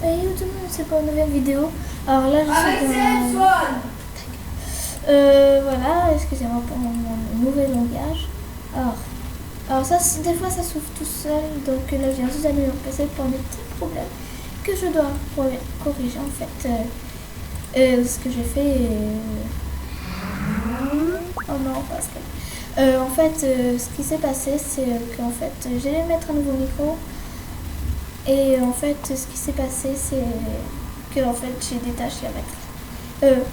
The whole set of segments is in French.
Hey tout le monde, c'est pour une nouvelle vidéo. Alors là, je suis dans... voilà, excusez-moi pour mon mauvais langage. Alors ça, des fois, ça s'ouvre tout seul. Donc là, je viens juste d'allumer mon PC pour des petits problèmes que je dois corriger en fait. Ce que j'ai fait... Oh non, parce que... en fait, ce qui s'est passé, c'est qu'en fait, j'allais mettre un nouveau micro. Et en fait, ce qui s'est passé, c'est que en fait, j'ai détaché la batterie.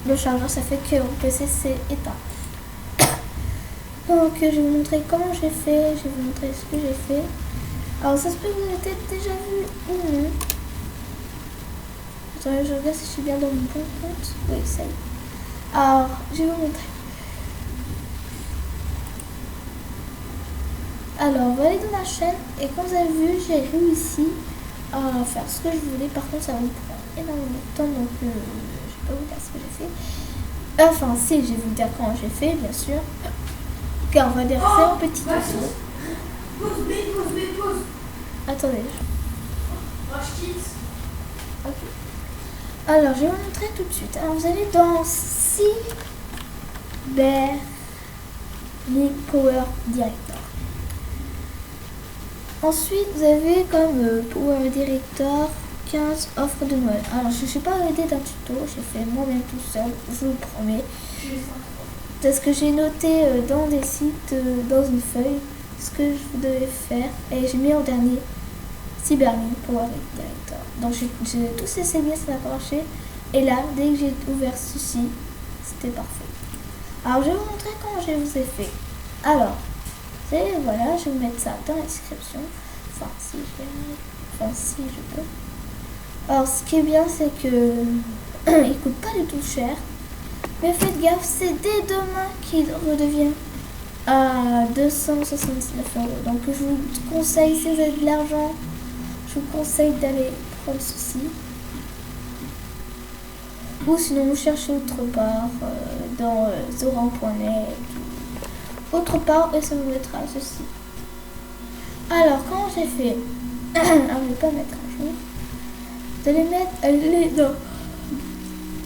Le chargeur, ça fait que mon PC s'est éteint. Donc, je vais vous montrer comment j'ai fait. Je vais vous montrer ce que j'ai fait. Alors, ça se peut que vous avez peut-être déjà vu ou non. Attendez, je regarde si je suis bien dans mon bon compte. Oui, ça y est. Alors, je vais vous montrer. Alors, vous allez dans ma chaîne et comme vous avez vu, j'ai réussi à faire ce que je voulais. Par contre, ça va me prendre énormément de temps, donc je ne vais pas vous dire ce que j'ai fait. Enfin, si, je vais vous dire comment j'ai fait, bien sûr. Car on va dire c'est un petit tuto. Pause. Attendez. Je quitte. Ok. Alors, je vais vous montrer tout de suite. Alors, vous allez dans Cyberlink Power Director. Ensuite, vous avez comme Power Director 15 offres de Noël. Alors, je ne suis pas aidée d'un tuto, j'ai fait moi-même tout seul, je vous le promets. C'est ce que j'ai noté dans des sites, dans une feuille, ce que je devais faire. Et j'ai mis en dernier Cyberlink Power Director. Donc, j'ai tous essayé, ça n'a pas marché. Et là, dès que j'ai ouvert ceci, c'était parfait. Alors, je vais vous montrer comment je vous ai fait. Alors, et voilà, je vais vous mettre ça dans la description. Enfin, si je peux. Alors, ce qui est bien, c'est que il coûte pas du tout cher. Mais faites gaffe, c'est dès demain qu'il redevient à 279 €. Donc, je vous conseille, si vous avez de l'argent, je vous conseille d'aller prendre ceci. Ou sinon, vous cherchez autre part, dans zoran.net. Autre part, et ça vous mettra ceci. Alors, comment j'ai fait? Alors, je vais pas mettre un jour. Vous allez mettre les dents.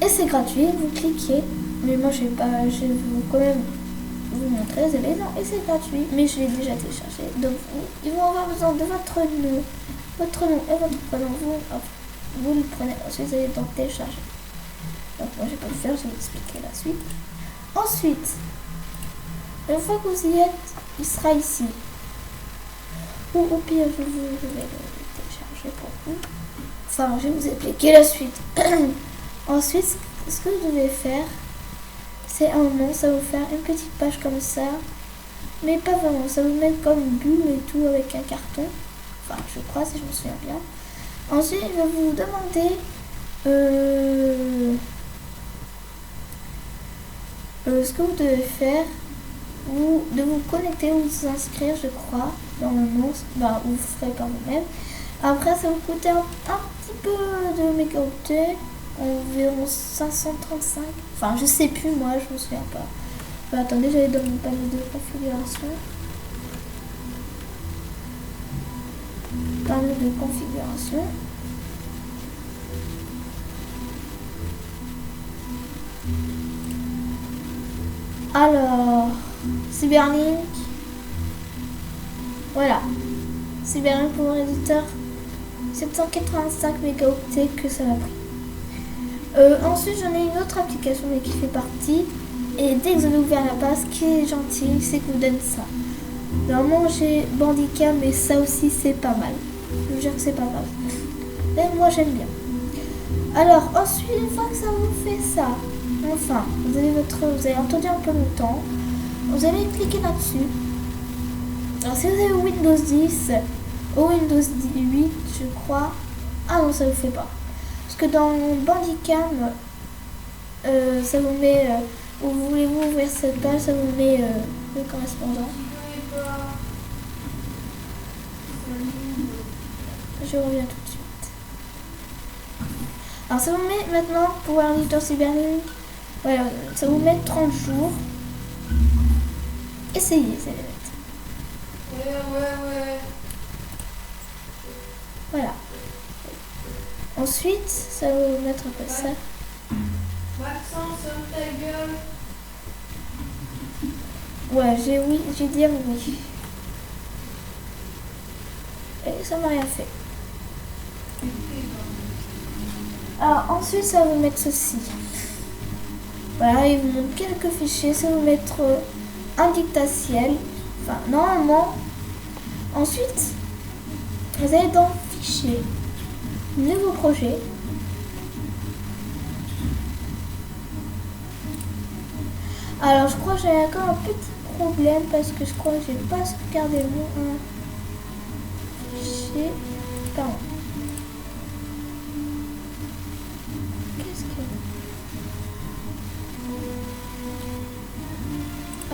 Et c'est gratuit, vous cliquez. Mais moi, je vais vous quand même vous montrer. Vous allez dans et c'est gratuit. Mais je l'ai déjà téléchargé. Donc, ils vont avoir besoin de votre nom et votre prénom. Vous le prenez. Ensuite, vous allez dans télécharger. Donc, moi, je vais pas le faire. Je vais vous expliquer la suite. Ensuite, une fois que vous y êtes, il sera ici. Ou au pire, je vais le télécharger pour vous. Enfin, je vais vous expliquer la suite. Ensuite, ce que vous devez faire, c'est un moment, ça va vous faire une petite page comme ça. Mais pas vraiment, ça va vous mettre comme une bulle et tout avec un carton. Enfin, je crois, si je me souviens bien. Ensuite, il va vous demander ce que vous devez faire. De vous connecter ou vous inscrire, je crois, normalement, vous ferez par vous-même. Après, ça va vous coûter un petit peu de mégaoctets, environ 535. Enfin, je sais plus, moi, je me souviens pas. Attendez, j'allais dans mon panneau de configuration. Panneau de configuration. Alors, Cyberlink, voilà, Cyberlink pour mon éditeur, 785 mégaoctets que ça m'a pris. Ensuite, j'en ai une autre application mais qui fait partie, et dès que vous avez ouvert la page, ce qui est gentil, c'est que vous donne ça. Normalement, j'ai Bandicam, mais ça aussi, c'est pas mal. Je vous jure que c'est pas mal. Mais moi, j'aime bien. Alors, ensuite, une fois que ça vous fait ça, enfin, vous avez entendu un peu longtemps. Vous allez cliquer là-dessus. Alors, si vous avez Windows 10 ou Windows 8, je crois. Ah non, ça ne vous fait pas. Parce que dans Bandicam, ça vous met. Où voulez-vous ouvrir cette page, ça vous met le correspondant. Je reviens tout de suite. Alors, ça vous met maintenant pour un éditeur Cyberlink. Voilà, ça vous met 30 jours. Essayez, ça les mettre. Ouais. Voilà. Ensuite, ça va vous mettre un peu ça. Maxence, ta gueule. Ouais, j'ai dit oui. Et ça m'a rien fait. Alors ensuite, ça va vous mettre ceci. Voilà, il vous montre quelques fichiers. Ça va vous mettre un dictatiel. Enfin, normalement. Ensuite, vous allez dans Fichier, Nouveau projet. Alors, je crois que j'ai encore un petit problème parce que je crois que j'ai pas sauvegardé mon fichier. Pardon. Qu'est-ce que...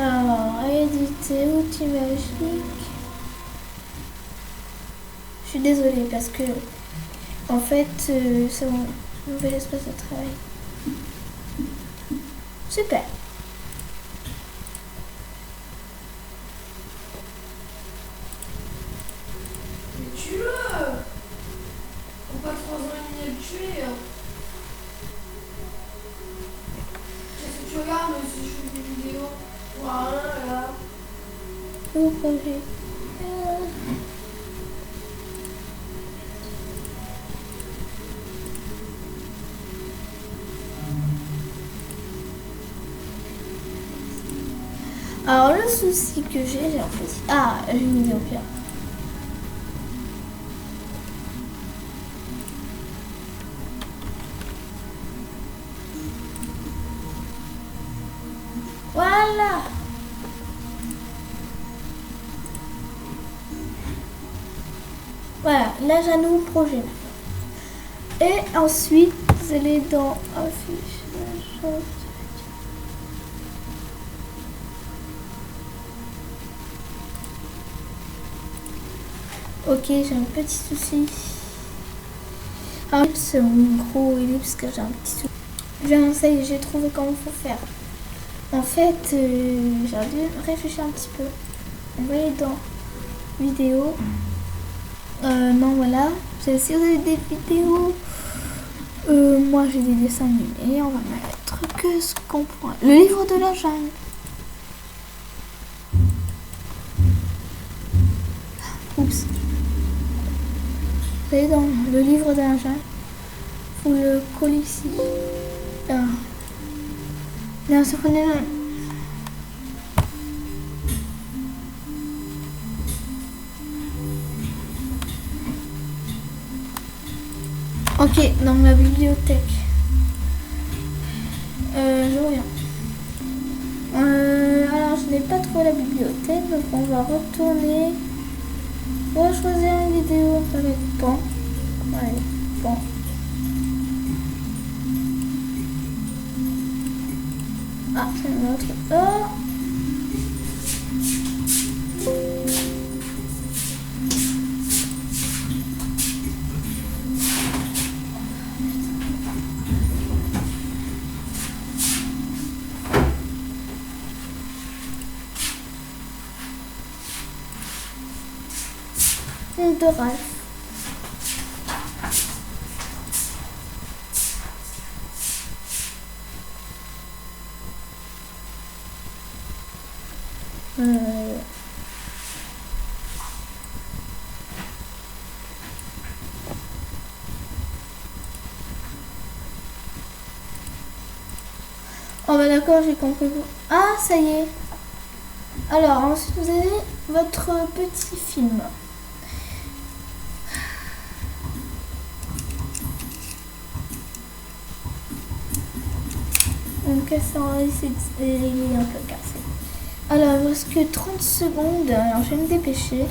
Alors, éditer, outils magiques. Je suis désolée parce que, en fait, c'est mon nouvel espace de travail. Super. Mais tue-le. Faut pas 3 ans et demi à le tuer. Qu'est-ce que tu regardes si je fais des vidéos? Voilà, là. Nouveau projet. Alors le souci que j'ai un petit... Ah, j'ai une idée au pire. Voilà. Voilà, là j'ai un nouveau projet. Et ensuite, vous allez dans affichage. Ok, j'ai un petit souci. Ah, c'est mon gros ellipse que j'ai un petit souci. Bien, ça y est, j'ai trouvé comment il faut faire. En fait, j'ai dû réfléchir un petit peu. On va aller dans vidéo. Non, voilà. Si vous avez des vidéos, moi j'ai des dessins animés. On va mettre que ce qu'on pourra. Le livre de la jungle. Oups. Vous allez dans le livre de la jungle. Vous le collez ici. Non, ça prenait là. Ok, dans la bibliothèque. Je reviens. Alors, je n'ai pas trouvé la bibliothèque, donc on va retourner. On va choisir une vidéo avec Pan. Allez, Pan. Ah, c'est une autre. Oh! Une de Ralph. Oh bah d'accord, j'ai compris. Ah, ça y est. Alors, ensuite, vous avez votre petit film. Donc, ça, il est un peu cassé. Alors, il reste que 30 secondes. Alors, je vais me dépêcher.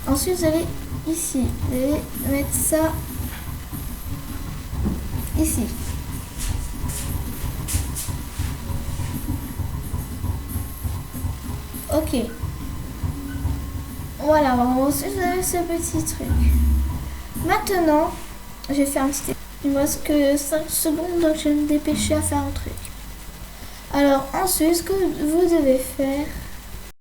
Ensuite, vous allez ici. Vous allez mettre ça ici. Ok. Voilà, ensuite vous avez ce petit truc. Maintenant, je vais faire un petit... Il me reste que 5 secondes, donc je vais me dépêcher à faire un truc. Alors ensuite, ce que vous devez faire,